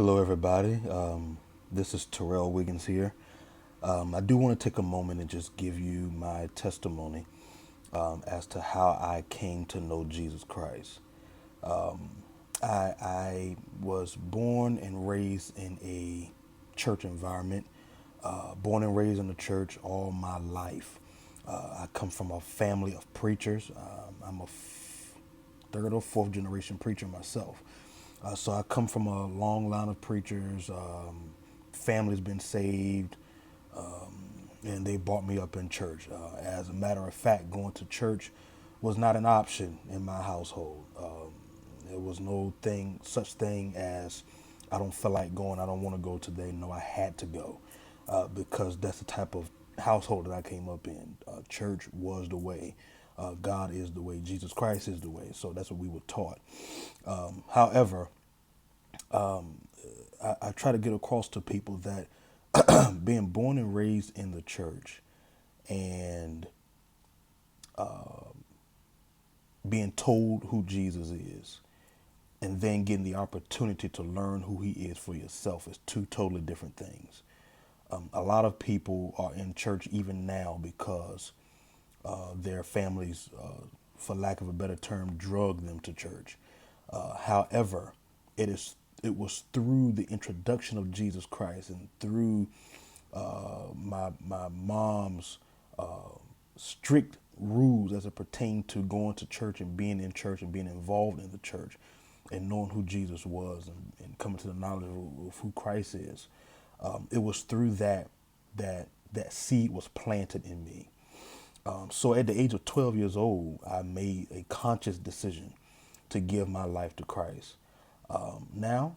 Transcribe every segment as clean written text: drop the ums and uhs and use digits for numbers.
Hello, everybody. This is Terrell Wiggins here. I do want to take a moment and just give you my testimony as to how I came to know Jesus Christ. I was born and raised in a church environment, born and raised in the church all my life. I come from a family of preachers. I'm a third or fourth generation preacher myself. So I come from a long line of preachers. Family's been saved, and they brought me up in church. As a matter of fact, going to church was not an option in my household. There was no such thing as I don't feel like going. I don't want to go today. No, I had to go because that's the type of household that I came up in. Church was the way. God is the way. Jesus Christ is the way. So that's what we were taught. However, I try to get across to people that being born and raised in the church and being told who Jesus is and then getting the opportunity to learn who he is for yourself is two totally different things. A lot of people are in church even now because their families, for lack of a better term, drug them to church. However, it was through the introduction of Jesus Christ and through my mom's strict rules as it pertained to going to church and being in church and being involved in the church and knowing who Jesus was and coming to the knowledge of who Christ is. It was through that seed was planted in me. So at the age of 12 years old, I made a conscious decision to give my life to Christ. Now,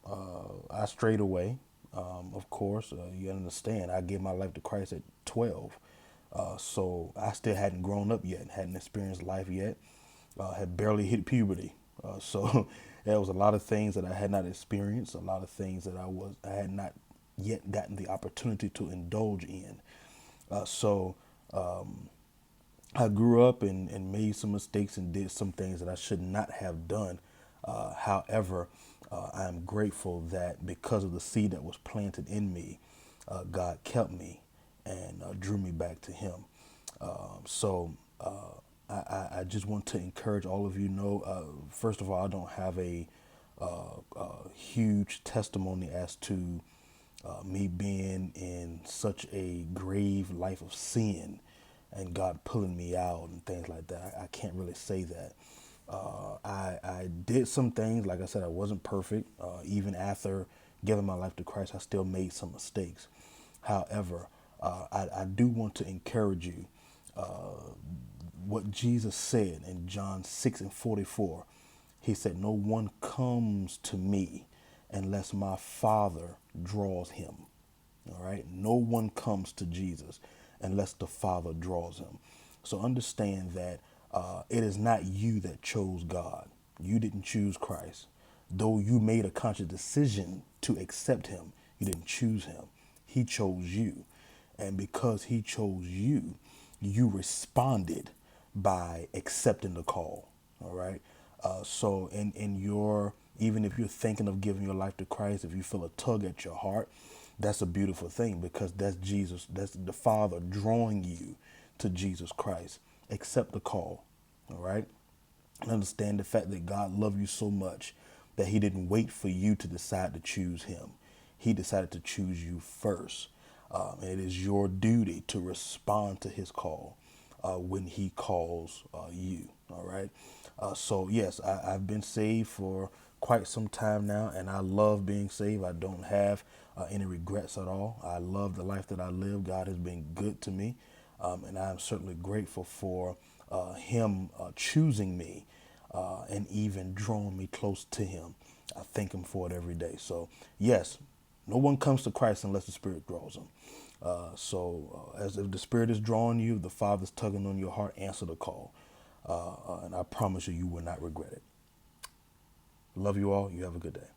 I strayed away. Of course, you understand, I gave my life to Christ at 12. So I still hadn't grown up yet, hadn't experienced life yet, had barely hit puberty. So there was a lot of things that I had not experienced, a lot of things that I had not yet gotten the opportunity to indulge in. So I grew up and made some mistakes and did some things that I should not have done. However, I am grateful that because of the seed that was planted in me, God kept me and drew me back to Him. So I just want to encourage all of you. First of all, I don't have a huge testimony as to me being in such a grave life of sin and God pulling me out and things like that. I can't really say that. I did some things, like I said, I wasn't perfect. Even after giving my life to Christ, I still made some mistakes. However, I do want to encourage you. What Jesus said in John 6:44, he said, "No one comes to me unless my Father draws him." All right. No one comes to Jesus unless the Father draws him. So understand that it is not you that chose God. You didn't choose Christ. Though you made a conscious decision to accept him, you didn't choose him. He chose you. And because he chose you, you responded by accepting the call. All right. So in your, even if you're thinking of giving your life to Christ, if you feel a tug at your heart, that's a beautiful thing because that's Jesus, that's the Father drawing you to Jesus Christ. Accept the call. All right. And understand the fact that God loved you so much that he didn't wait for you to decide to choose him. He decided to choose you first. And it is your duty to respond to his call when he calls you. All right. So, yes, I've been saved for quite some time now, and I love being saved. I don't have any regrets at all. I love the life that I live. God has been good to me, and I'm certainly grateful for him choosing me and even drawing me close to him. I thank him for it every day. So, yes, no one comes to Christ unless the Spirit draws them. As if the Spirit is drawing you, the Father's tugging on your heart, answer the call. And I promise you, you will not regret it. Love you all. You have a good day.